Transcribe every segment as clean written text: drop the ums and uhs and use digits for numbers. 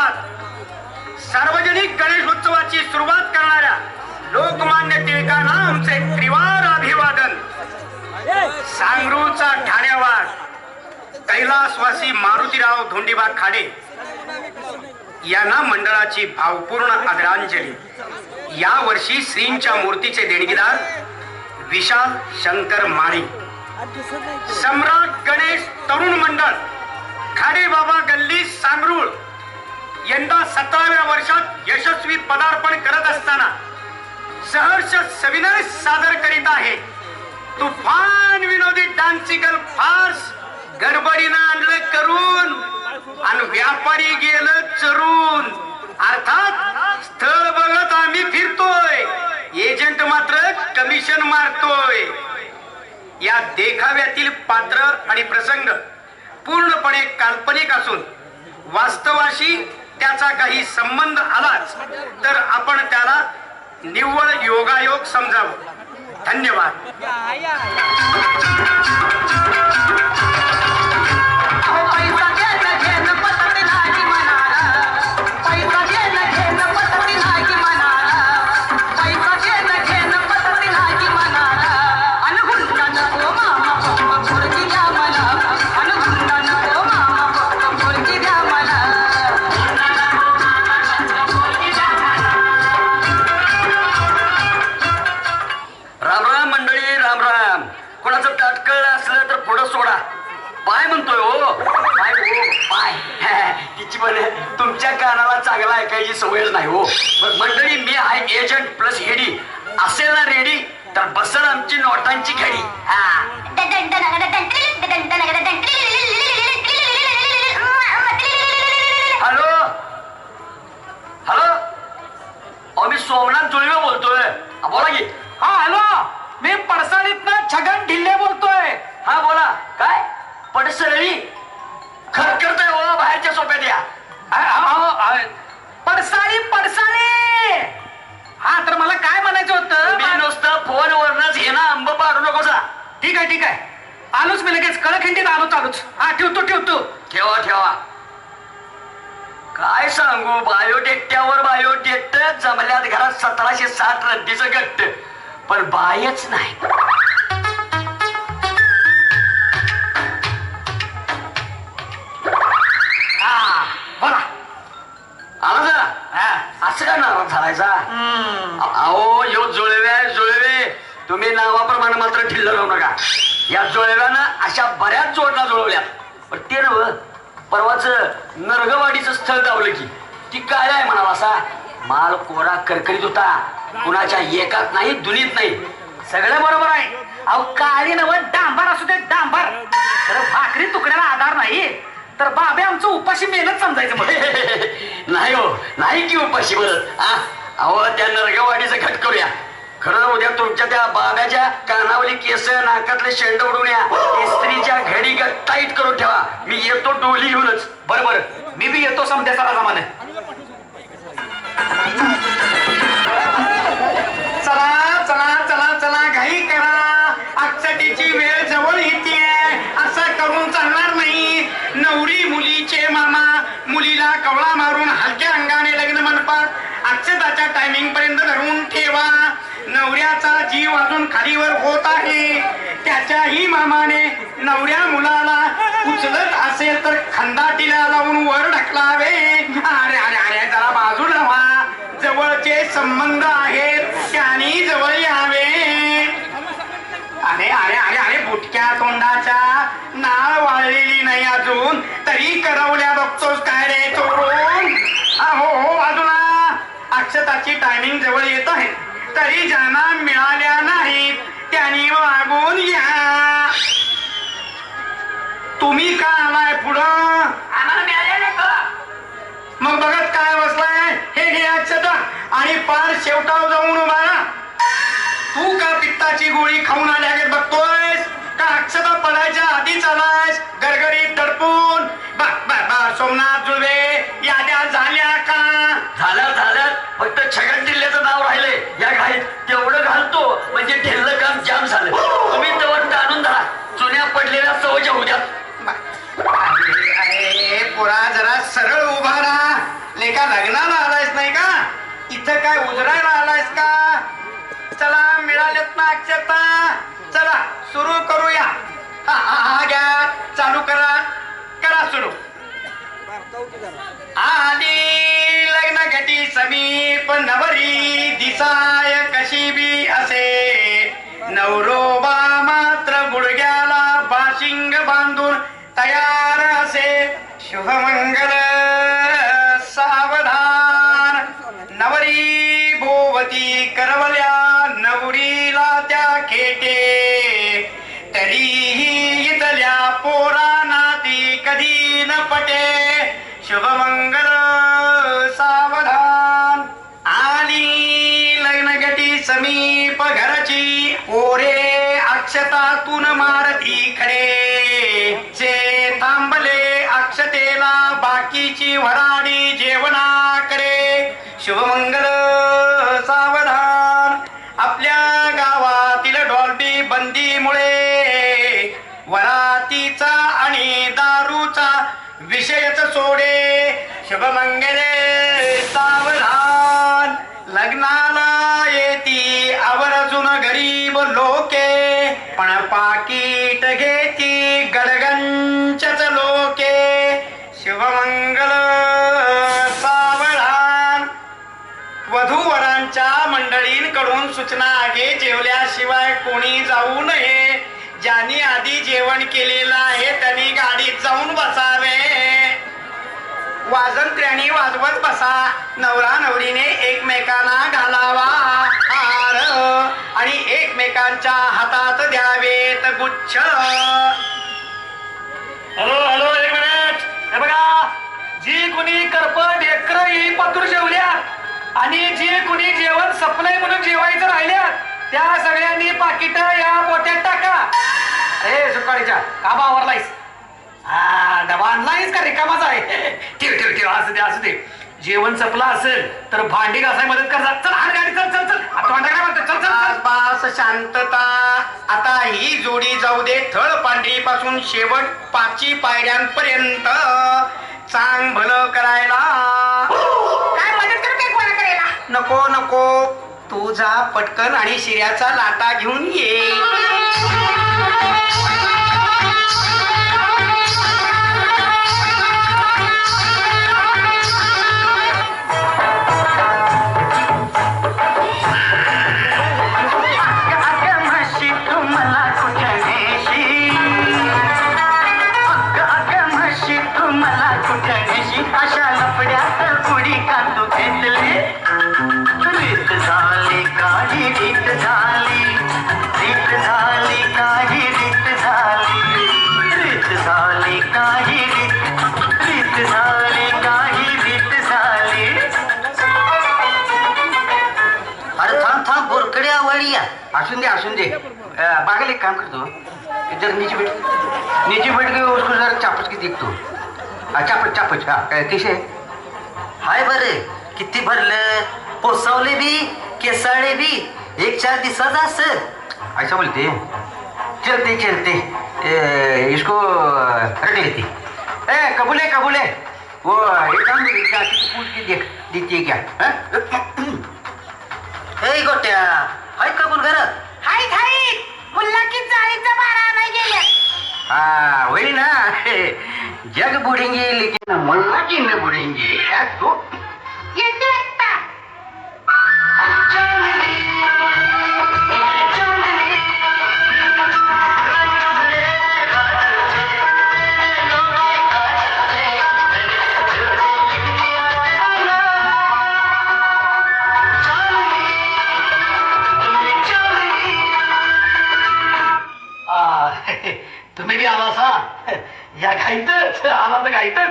धन्यवाद। सार्वजनिक गणेशोत्सवाची सुरुवात करणाऱ्या लोकमान्य टिळकांना आमचे त्रिवार अभिवादन। सांगरूळचा ठाण्यावाड कैलासवासी मारुतीराव धोंडीबा खाडे यांना मंडळाची भावपूर्ण आदरांजली। या वर्षी श्रींच्या मूर्तीचे देणगीदार विशाल शंकर माळी। सम्राट गणेश तरुण मंडळ खाडे बाबा गल्ली सांगरूळ यंदा 17व्या वर्षात यशस्वी पदार्पण करत असताना सहर्ष सविनय सादर करीत आहे तुफान विनोदी डान्सिकल फार्स। गडबडीनं आणलं करून आणि व्यापारी गेलं चरून। अर्थात स्थळ बघत आम्ही फिरतोय, एजंट मात्र कमिशन मारतोय। या देखाव्यातील पात्र आणि प्रसंग पूर्णपणे काल्पनिक असून वास्तवाशी त्याचा काही संबंध आलाच तर आपण त्याला निव्वळ योगायोग समजावं। धन्यवाद। तुमच्या कानाला चांगला ऐकायची सवयच नाही हो। मंडळी, मी आहे एजंट प्लस हेडी। असेल ना रेडी तर बसल आमची नोटांची घडी। हॅलो हॅलो, अहो मी सोमनाथ जुळवे बोलतोय। बोला की। हा हॅलो, मी पडसाळीतनं छगन ढिल्ले बोलतोय। हा बोला। काय पडसळी खरखरतोय हो, बाहेरच्या सोप्यात या। पडसाळी पडसाळी। हा तर मला काय म्हणायचं होतं, मी नुसतं फोनवरनच हे ना आंब पाडू नकोसा। ठीक आहे ठीक आहे, आलोच मी लगेच, कळखंडीत आलोच। हा ठेवतो। ठेवा ठेवा। काय सांगू, बायोटेकट्यावर बायोटेक्ट जमल्यात घरात 1760 रद्दीचं गट्ट, पण बायच नाही। बोला। आला जरा असं का नाराज झालायचा? अहो यो जुळवे तुम्ही नावाप्रमाणे मात्र ढिल्ल लावू नका। या जुळव्यानं अशा बऱ्याच जोडणा जुळवल्या, पण ते नव परवाच नरगवाडीचं स्थळ दावलं की ती काय आहे म्हणावा असा माल कोरा करकरीत होता। कुणाच्या एकात नाही दुनीत नाही। सगळं बरोबर आहे। अहो काळी नव डांबर असू दे डांबर, तर भाकरी तुकड्याला आधार नाही तर बाबे आमचं उपाशी मेहनत समजायचं म्हणजे। नाही हो, नाही की उपाशी बरं। अहो त्या नरगवाडीचं घट करूया। खरं उद्या तुमच्या त्या बाब्याच्या कानावली केस नाकातले शेंड उडून या, इस्त्रीच्या घडी टाईट करून ठेवा। मी येतो डोली घेऊनच। बरोबर, मी बी येतो समध्याचा जमाने। चला चला चला चला, घाई करा, अक्षतेची वेळ जवळ येते। असं करून चालणार नाही। नवरी मुलीचे मामा मुलीला कवळा मारून हलक्या अंगाने लग्न मंडपात अक्षताच्या टायमिंग पर्यंत धरून ठेवा। नवऱ्याचा जीव अजून खालीवर होत आहे, त्याच्याही मामाने नवऱ्या मुलाला उचलत असेल तर खंदाटीला लावून वर ढकलावे। अरे अरे अरे, जरा बाजूला व्हा, जवळचे संबंध आहेत त्यांनी जवळ यावे। अरे अरे अरे अरे, बुटक्या तोंडाच्या नाळ वाळलेली नाही अजून तरी करवल्या बघतोस काय रे चोरून? हो बाजूला, अक्षताची टायमिंग जवळ येत आहे तरी ज्यांना मिळाल्या नाहीत त्यांनी मागून घ्या। तुम्ही का आलाय पुढं? आम्हाला मिळाल्या नाही का? मग बघत काय बसलाय? हे घे अक्षता आणि पार शेवटाव जाऊन उभा राहा। तू का पित्ताची गोळी खाऊन आल्यागत बघतोयस का अक्षता पडायच्या आधीच आलायस गरगरीत तडपून? सोमनाथ जुळवे, याद्या झाल्या का? झाल्या, फक्त छगन जिल्ह्याचं नाव राहिले या घाईत। तेवढं घालतो म्हणजे ढिल्लं काम जाम झालं। तुम्ही तेवढं आणून धरा, जुन्या पडलेल्या सवयच्या उद्या। अरे पोरा, जरा सरळ उभा राहा। काय उजरायला आलायस का? चला मिळालेत ना अक्षता, चला सुरू करूया. हा घ्या, चालू करा, करा सुरू. आली लग्न घटी समीप नवरी दिसाय कशी बी असे, नवरोबा मात्र गुडघ्याला बाशिंग बांधून तयार असे. शुभमंगल सावधान, नवरी भोवती करवल्या नवरीला त्या खेटे, तरीही इथल्या पोरांना ती कधी न पटे. शुभमंगल सावधान, आली लग्नगटी समीप घरची, पोरे अक्षतातून मारती खडे. चे थांबले अक्षतेला बाकीची वराडी जेवणाकडे. शुभमंगल सावधान, आपल्या गावातील डॉल्बी बंदीमुळे वरातीचा आणि दारूचा विषयच सोडे. शुभमंगले सावधान, लग्नाला येती आवर्जून गरीब लोके, पण पाकीट घेती गडगंचच लोके. शुभमंगल सावधान, वधूवरांच्या मंडळींकडून सूचना आहे, जेवल्याशिवाय कोणी जाऊ नये. ज्यांनी आधी जेवण केलेलं आहे त्यांनी गाडीत जाऊन बसावे. वाजंत्र्याने वाजवत बसा. नवरा नवरीने एकमेकांना घालावा हार आणि एकमेकांच्या हातात द्यावेत गुच्छ. हॅलो हॅलो, एक मिनिट. हे बघा, जी कुणी करपट ढेकर ही पातूर जेवल्यात आणि जी कुणी जेवण सपलंय म्हणून जेवायचं राहिल्यात त्या सगळ्यांनी पाकिट या पोट्यात टाका. ए सुकाळीच्या का बावरलायस? हा, डबा आणलायस का रिकामाच आहे? ठेव ठेव ठेव, असू दे असू दे. जेवण सपलं असेल तर भांडी घासाय मदत करता. चल हात गाडी, चल चल चल. आता काय म्हणतो? चल चल. बास शांतता. आता ही जोडी जाऊ दे थळ पांढरी पासून शेवट 5 पायऱ्यांपर्यंत. चांग भलं करायला काय मदत करू काय कोणा करायला? नको नको, तू जा पटकन आणि शिऱ्याचा लाटा घेऊन ये. अशा लपड्यात पुढी का तू घेतली? रीत झाली काही रीत झाली, रीत झाली काही रीत झाली, रीत झाली काही रीत झाली काही रीत झाली. अरे थांब थांब, बोरकडे आवडी या. असून दे. बागेल एक काम करतो, जर नीचे बैठ गए उसको जरा चापच की देखतो. चापच हा कसे हाय बरे, किती भरलं? पोसावले बी केसाळे बी 1-4 दिवसाचा असेल. ऐसा बोलते. चलते इसको रख लेती. कबूले वो एक काम पूछ के देख देती है क्या? हे गोट्या, हाय कबूल घरात? हाय हाय, मुल्ला की जाळीचा बारा नाही गेल्या. हाँ वही ना, जग बुढ़ेंगे लेकिन मुल्ला जी न बुढ़ेंगे. तो येते एकटा. तुम्ही बी आला सा या घाईतच आला तर घाईतच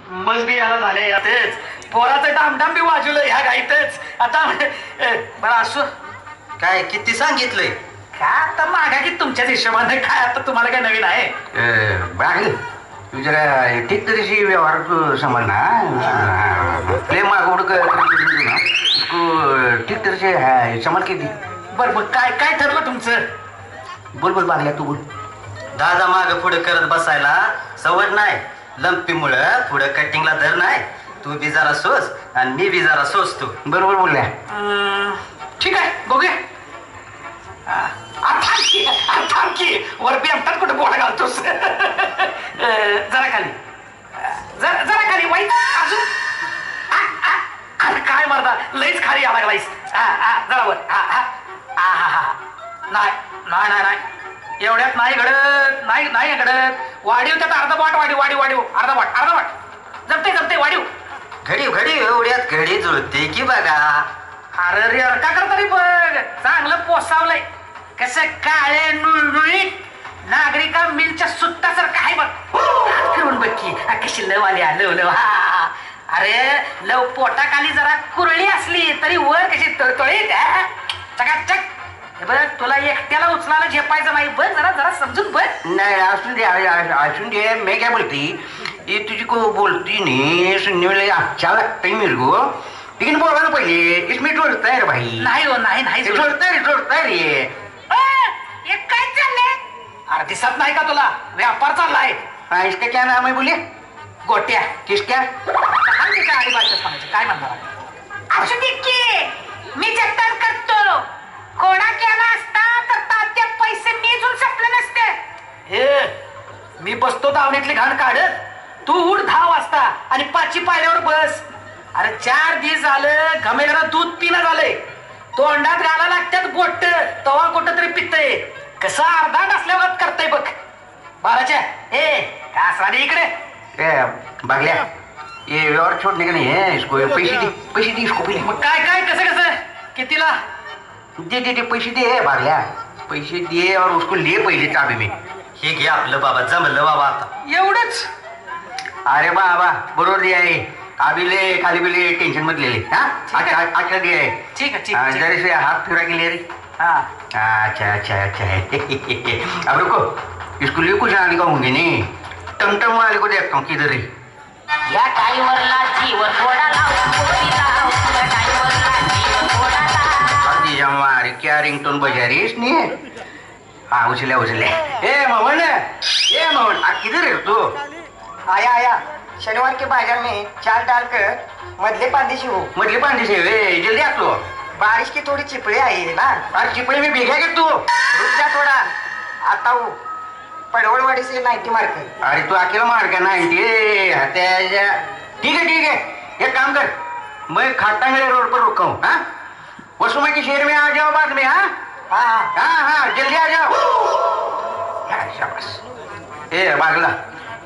मग बी याला झाले यातच पोराचं डामडाम बी वाजवलं ह्या घाईतच. आता बरं असो, काय किती सांगितलंय? काय आता मागा की तुमच्याच हिशोबाने, काय आता तुम्हाला काय नवीन आहे? बाग तू जरा ठीक तरीशी व्यवहार तू सांभाळ ना. प्ले मागवड ठीक तरीशी सांभाळ की. बरं काय काय ठरलं तुमचं? बोल बागल्या तू बोल. दादा माग पुढे करत बसायला सवड नाही. लंपीमुळं पुढं कटिंगला दर नाही. तू बी जरा सोच आणि मी बी जरा सोचतो. बरोबर बोलल्या. ठीक आहे बघूया. थांब की वर बेमटात कुठे बोट घालतोस. जरा खाली, जरा खाली वाईट अजून. अरे काय मरदा लईच खाली आला लागलायस. जरा वर. नाही नाही नाही नाही एवढ्यात नाही घडत, नाही घडत. वाढीव त्यात अर्धा वाट, वाढीव अर्धा वाट जमते वाढीव. घडी एवढ्यात घडी जुळते की बघा. अरे रे का करता रे बघ चांगलं पोसावलंय. कसं काळे नुळनुळीत नागरिका मिलच्या सुट्टासारखं आहे बघ. फिरून बघ की कशी लव आली. लव अरे लव पोटाखाली जरा कुरळी असली तरी वर कशी तळतळीत चकाचक. बघ तुला एकट्याला उचलायला झेपायचं नाही. बघ जरा समजून बघ. नाही असून दे मी काय बोलती ये तुझी को बोलती नहीं सुनने अच्छा लगता है मेरे को लेकिन बोला ना पहले इसमें जोड़ता है रे भाई. नाही हो नाही जोड़ता है रे. काय चाललंय? अरे दिसत नाही का तुला व्यापार चाललाय. हाँ इसका क्या नाम है बोलिए. गोट्या किसका. काय सांगायचं काय म्हणणार. असू दे की मी जतन करतो. कोणा केला असता तर तात्या पैसे निजून संपले नसते. हे मी बसतो दावणीतली घाण काढत. तू उठ 10 वाजता आणि 5ची पायऱ्यावर बस. अरे 4 दिवस झालं घमेला दूध पिणं झालंय. तोंडात घाला लागतात बोट तवा कुठं तरी पितय. कसं अर्धा नसल्यावर करतय बघ. बाराच्या कासवाने इकडे. बागल्या ये व्यवहार छोड़ने का नहीं है इसको पैसे दे इसको पहले. मग काय कसं कितीला. दे पैसे दे बागल्या पैसे दे और उसको ले पहले चाबी में. हे घे आपलं बाबा जमलं बाबा आता. एवढंच. अरे बाबा बरोबर दिया है. अभी ले खाली भी ले टेंशन मत ले. हाँ अच्छा दिया है. ठीक है. जरा से हाथ फिरा के ले रही. हाँ अच्छा अब रुको इसको ले कुछ आने का होंगे नहीं. टमटम वाले को देखता हूँ किधर है. या ड्रायव्हरला जीव थोडा लाव. या ड्रायव्हरला जीव थोडा लाव. अरे हमारी क्या रिंगटोन बजा रही है इसने. हाँ उछले ए मोहन किधर है तू. आया शनिवार के बाजार में चाल डालकर मधले पांडे से हो. मधले पांडे से जल्दी आ तू. बारिश की थोड़ी चिपड़े आई है ना. अरे चिपड़े में भीगा क्या तू. रुक जा थोड़ा आता हूँ. पडवळवाडी से 90 मार्क. अरे तू अकेला मार का 90. ठीक है एक काम कर मैं खाटांगले रोड पर रुका हूँ. हाँ वसुमा के शहर में आ जाओ बाद में. हाँ जल्दी आ जाओ. शाबाश. बागला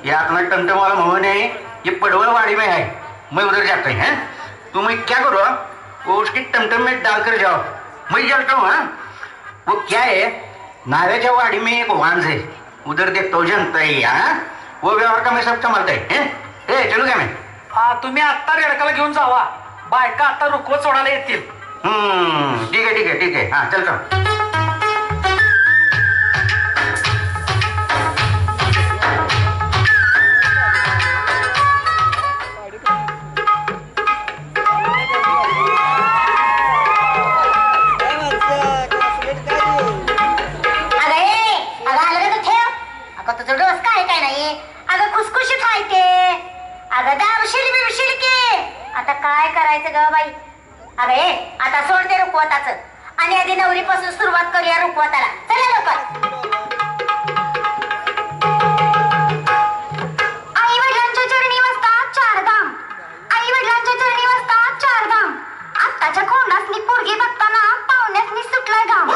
ये अपना टमटम वाला मोहन है ये पडवलवाड़ी में है. मैं उधर जाता है. तो मैं क्या करो वो उसके टमटम में डालकर जाओ. मैं चलता हूँ. वो क्या है नावेच्या वाड़ी में एक वांझ है उधर देखता हूँ जनता ही. वो व्यवहार का मैं सब संभालता है. चलो क्या मैं. तुम्ही आत्ता रेडकाला घेऊन जावा. बायका आता रुकवत सोडायला येतील. ठीक है. हाँ चलता हूँ. तुझं डोस काय नाही. अगं खुसखुशीत आहे ते. अगं दावशील बिवशील की. आता काय करायचं ग बाई. अगं आता सोड ते रुकवताच आणि आधी नवरीपासून सुरुवात करूया रुकवताला. चला लवकर. आई वडिलांच्या चरणी वाजतात 4 धाम. आई वडिलांच्या चरणी वाजतात 4 धाम. आत्ताच्या खोंडासनी पोरगी बघताना पाहुण्यासनी सुटलाय घाम.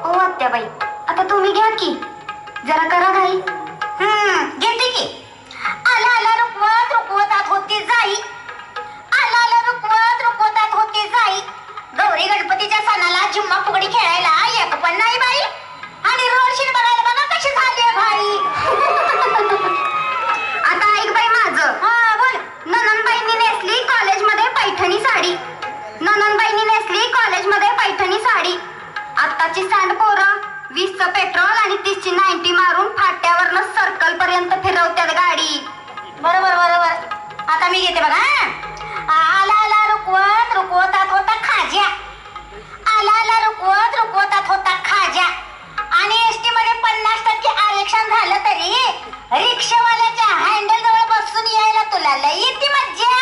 ओ आत्याबाई आता तुम्ही घ्या की जरा करा घाई. घेते की. आला रुकवतात होती जाई. आला रुकवतात होती जाई. गौरी गणपतीच्या सणाला झुम्मा फुगडी खेळायला एक पण नाही बाई. आणि रोडशील बघायला बघा कशी झाली भाई. आता ऐक बाई माझं. हा बोल. ननंदबाईंनी नेसली कॉलेजमध्ये पैठणी साडी. ननंदबाईंनी नेसली कॉलेजमध्ये पैठणी साडी. आत्ताची सांड पोरं 20चं पेट्रोल आणि 30ची 90 मारून फाट्यावरनं सर्कल पर्यंत फिरवतात गाडी. बरोबर. आता मी घेते बघा. आला रुकवतात होता खाज्या. आला रुकवतात होता खाज्या. आणि एसटी मध्ये 50% आरक्षण झालं तरी रिक्षावाल्याच्या हँडल जवळ बसून यायला तुला लई येते मज्जा.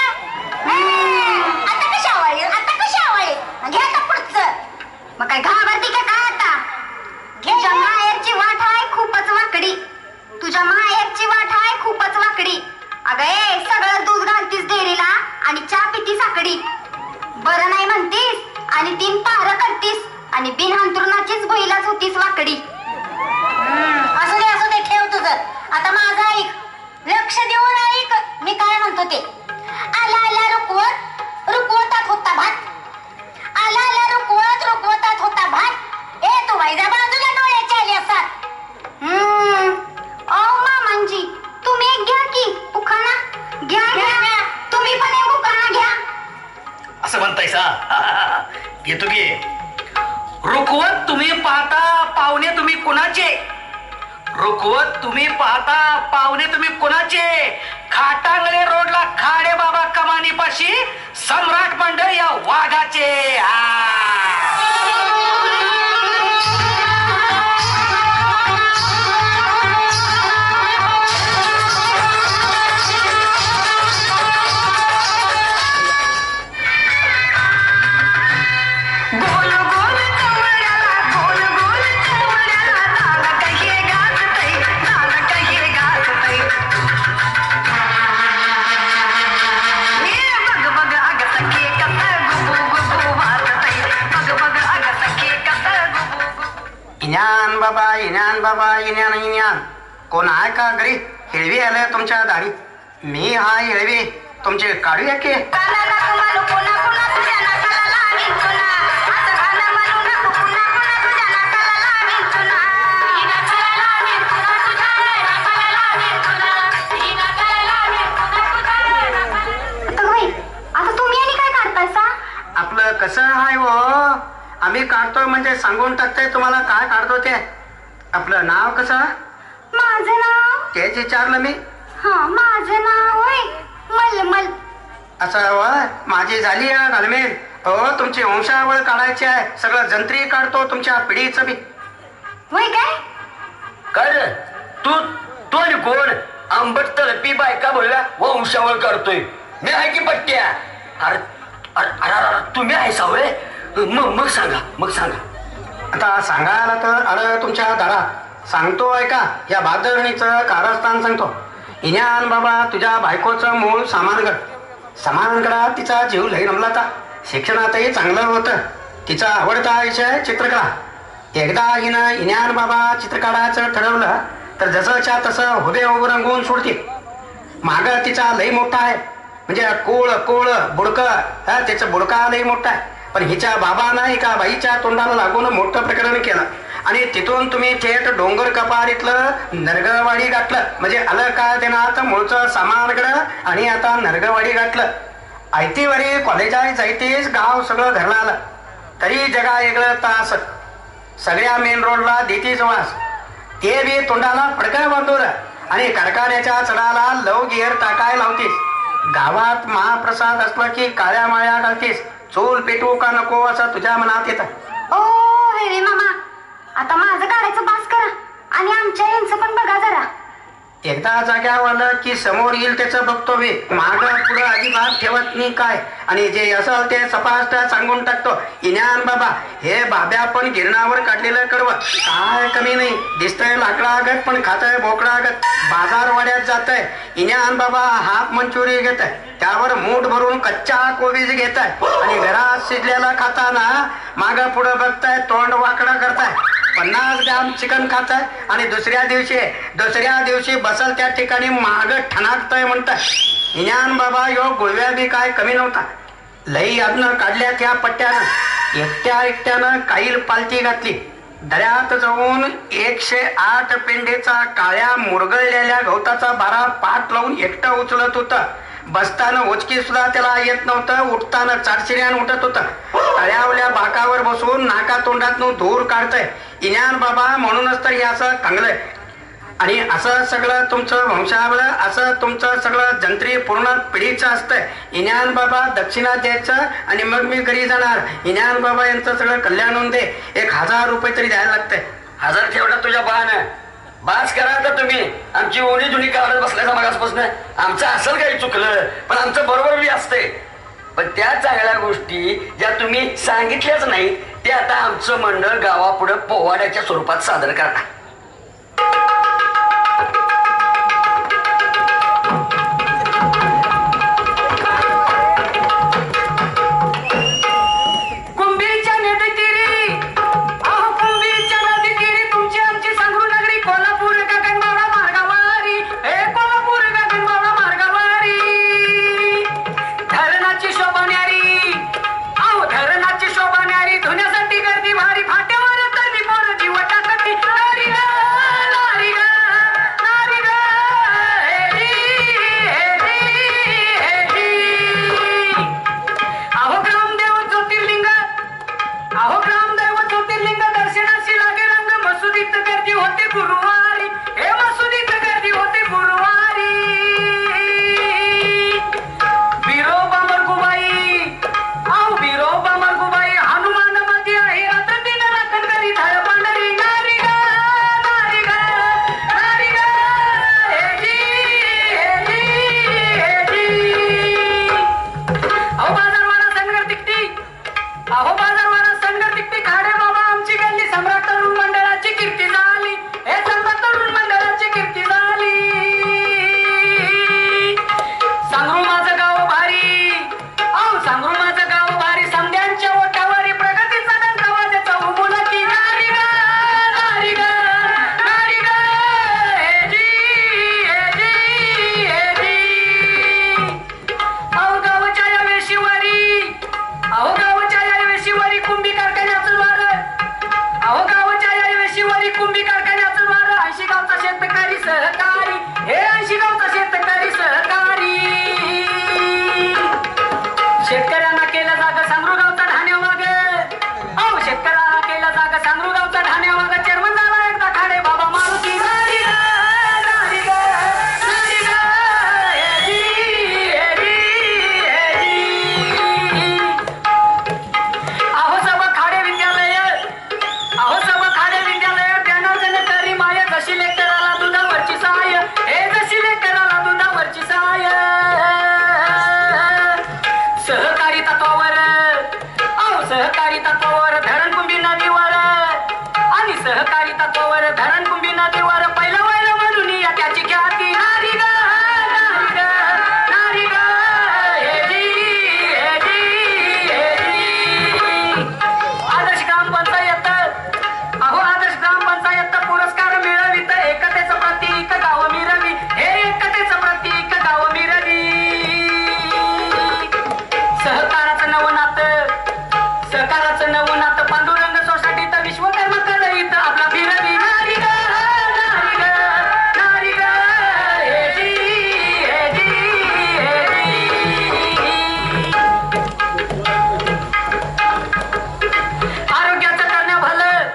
आणि चहा पितीस आकडी. बरं नाही म्हणतीस आणि 3 पार करतीस आणि बिन अंतरुणाचीच बैलाच होतीस वाकडी. असू दे ठेव तुझं. आता माझं ऐक, लक्ष देऊन ऐक मी काय म्हणतो ते. आला आला रुकवत रुकवतात होता भात. आला आला रुकवत रुकवतात होता भात. ए तू वैजा बाजूला डोळ्याच्या आली असतात. ओ मामांजी, तुम्ही एक घ्या की उखाणा. घ्या तुम्ही पण एक उखाणा घ्या. असं म्हणतायसा? घेतो की. रुकवत तुम्ही पाहता पाहुणे तुम्ही कुणाचे. रुकवत तुम्ही पाहता पाहुणे तुम्ही कुणाचे. खाटांगळे रोडला खाडे बाबा कमानीपाशी सम्राट मंडळ या वाघाचे. इन्यान बाबा इन्यान बाबा इन्यान इन्यान. कोण आहे का घरी? हिळवी आलं तुमच्या दाढी. मी हा हिळवी तुमचे काढूया की. आता तुम्ही आणि काय काढतायसा? आपलं कसं आहे हो, आम्ही काढतोय म्हणजे सांगून टाकतोय तुम्हाला काय काढतो ते. आपलं नाव कसं? माझं नाव? तेच विचारलं मी. हा माझं नाव होय मलमल. असं होय, माझी झाली या घालमेल. हो तुमची वंशावळ काढायची आहे. सगळं जंत्री काढतो तुमच्या पिढीचं बी. होय काय? कर तू तू आणि कोण आंबट तळपी बायका बोलला वंशावळ करतोय. मी आहे की पट्ट्या. अरे अरे अरे तुम्ही आहे सावळे. मग सांगा. आता सांगायला तर अरे तुमच्या दारात सांगतो ऐका. या भादरणीचं कारस्थान सांगतो. इन्यान बाबा तुझ्या बायकोचं मूळ सामानगडात तिचा जीव लई रमला होता. शिक्षणातही चांगलं होतं. तिचा आवडता विषय चित्रकला. एकदा हिनं इन्यान बाबा चित्र काढायचं ठरवलं तर जसंच्या तसं हुबे उभं रंगवून सोडते. माग तिचा लई मोठा आहे, म्हणजे कोळ बुडकं. त्याचं बुडका लई मोठा आहे. पण हिच्या बाबानं एका बाईच्या तोंडाला लागून मोठं प्रकरण केलं आणि तिथून तुम्ही थेट डोंगर कपारीतलं नरगवाडी गाठलं. म्हणजे आलं काय देणार मूळचं सामानगड आणि आता नरगवाडी गाठलं. ऐतीवारी कॉलेजात जायतीस गाव सगळं घरला आलं तरी जगा वेगळं तास. सगळ्या मेन रोडला देतीच वास. ते बी तोंडाला फडकं बांधवलं आणि कारखान्याच्या चढाला लव गिअर टाकायला लावतीस. गावात महाप्रसाद असला की काळ्या माळ्या घालतीस. चूल पेटवू का नको असं तुझ्या मनात येतं. ओ हेवे मामा, आता माझं काढायचं बास करा आणि आमच्या यांचं पण बघा जरा. एकदा जाग्यावर आलं की समोर येईल त्याचं बघतो मी. माग पुढं अजिबात ठेवत नाही काय. आणि जे असल ते सपाष्ट सांगून टाकतो. इन्यान बाबा हे बाब्या पण गिरणावर काढलेलं कडवं काय कमी नाही. दिसतंय लाकडा आगत पण खातंय बोकडा आगत. बाजारवाड्यात जातंय. इन्यान बाबा हाफ मंचुरी घेत आहे, त्यावर मूठ भरून कच्चा कोबीज घेत आहे आणि घरात शिजलेला खाताना माग पुढं बघताय, तोंड वाकडं करताय. 50 ग्रॅम चिकन खाताय आणि दुसऱ्या दिवशी बसल त्या ठिकाणी माग ठणाकतय म्हणताय. इन्यान बाबा यो गुळव्या बी काय कमी नव्हता. लई अदनं काढल्या त्या पट्ट्यानं एकट्यानं काईल पालती घातली. दऱ्यात जाऊन 108 पेंडेचा काळ्या मुरगळलेल्या गवताचा बारा पाठ लावून एकटं उचलत होता. बसताना उचकी सुद्धा त्याला येत नव्हतं. उठताना चारशिऱ्यान उठत होतं. तळ्यावल्या बाकावर बसून नाका तोंडातून धूर काढतंय. इन्यान बाबा म्हणूनच तर हे असं कांगलंय. आणि असं सगळं तुमचं वंशावळ, असं तुमचं सगळं जंत्री पूर्ण पिढीचं असतंय. इन्यान बाबा दक्षिणा द्यायचं आणि मग मी घरी जाणार. इन्यान बाबा यांचं सगळं कल्याण होऊन दे. 1000 रुपये तरी द्यायला लागतंय. 1000 ठेवला तुझ्या बाण. बास करा तर तुम्ही. आमची ओणी जुनी काढत बसल्याचा मागासपासून आमचं असेल काही चुकलं पण आमचं बरोबर बी असते. पण त्या चांगल्या गोष्टी ज्या तुम्ही सांगितल्याच नाहीत ते आता आमचं मंडळ गावापुढे पोवाड्याच्या स्वरूपात सादर करणार. शोभा न्यारी अहो धरणाची शोभा न्यारी धुण्यासाठी गर्दी भारी फाट्यावर तरी पोर जीव टाकती नारी ग नारी ग नारी ग अहो ग्रामदेव ज्योतिर्लिंग अहो ग्रामदेव ज्योतिर्लिंग दर्शनाची लागे रंग मसुदीत गर्दी होते गुरुवारी हे मसुदीत गर्दी होते गुरुवारी बिरोबा मरगुबाई अहो बिरोबा मरगुबाई हनुमान मध्ये आहे रात्र दिन राखण करी धर पांढरी नारी ग नारी ग नारी ग हे जी अहो बाजारवाडा संघर तिकटी अहो बाजारवाडा संघर तिकटी खाडे बाबा आमची गल्ली सम्राट तरुण मंडळाची कीर्ती झाली हे सम्राट तरुण मंडळाची कीर्ती झाली सांगरू माझं गाव भारी अहो सांगरू माझं गाव भारी समध्यांच्या ओठावरी प्रगतीचा डंका वाजायचा उमुला की नारी ग नारी ग नारी ग हे जी अहो गावच्या या वेशीवारी अहो गावच्या या वेशीवारी कुंभी कारखान्याचं द्वार अहो गावच्या या वेशीवारी कुंभी कारखान्याचं द्वार 80 गावचा शेतकरी सहकारी हे 80 गावचा शेतकरी सहकारी शेतकऱ्यांना केलं जाग सांगरू गावचा ठाण्या मागे अहो शेतकऱ्यांना केलं जाग सांगरू गावचा ठाण्या मागे चेअरमन झाला एकदा खाडे बाबा मारुती नारी ग नारी ग नारी ग हे जी अहो सब खाडे विद्यालय अहो सब खाडे विद्यालय ज्ञानार्जन करी माय जशी लेकराला दुधावरची साय हे जशी लेकराला दुधावरची साय सहकारी तत्वावर अहो सहकारी तत्वावर धरणकुंभी नदीवर आणि सहकारी तत्वावर धरणकुंभी नदीवर पहिलं वैल म्हणून या त्याची ख्याती नारी ग नारी ग नारी ग हे जी आदर्श ग्रामपंचायत अहो आदर्श ग्रामपंचायत पुरस्कार मिळवित एकतेचं प्रतीक गाव मिरवी हे एकतेचं प्रतीक गाव मिरवी सहकाराचं नवनात पांडुरंग सोसायटीत विश्वकर्मा कळईत आपला फिरवी नारी ग नारी ग नारी ग हे जी आरोग्याचं करण्या भलं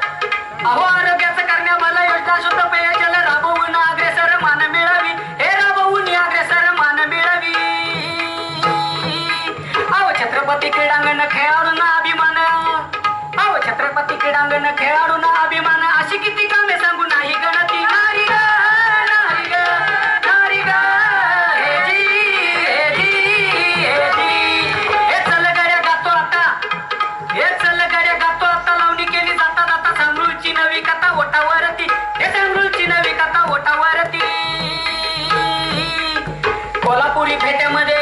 अहो आरोग्याचं करण्या भलं योजना शुद्ध पेयजल राबवून अग्रेसर मान मिळावी हे राबवून अग्रेसर मान मिळावी अहो छत्रपती क्रीडांगण खेळाडूंना अभिमान अहो छत्रपती क्रीडांगण खेळाडूंना अभिमान अशी किती कामे सांगू नाही गणती नारी ग नारी ग नारी ग हे जी हे चल गड्या गातो आता हे चल गड्या गातो आता लावणी केली जाता जाता सांगरूळची नवी कथा ओटावरती हे सांगरूळची नवी कथा ओटावरती कोल्हापुरी फेट्यामध्ये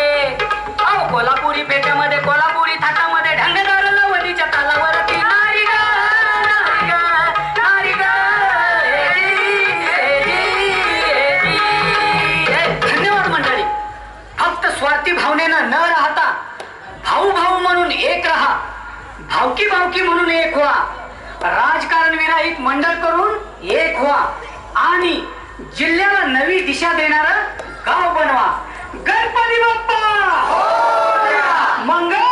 अहो कोल्हापुरी फेट्यामध्ये कोल्हापुरी थाटामध्ये ढंगदार लवणीच्या तालावरती नारी ग नारी ग नारी ग धन्यवाद मंडळी फक्त स्वार्थी भावनेनं न राहता भाऊ भाऊ म्हणून एक राहा भावकी भावकी म्हणून एक व्हा राजकारण विरहित मंडळ करून एक व्हा आणि जिल्ह्याला नवी दिशा देणारं गाव बनवा गणपती बाप्पा मंगळ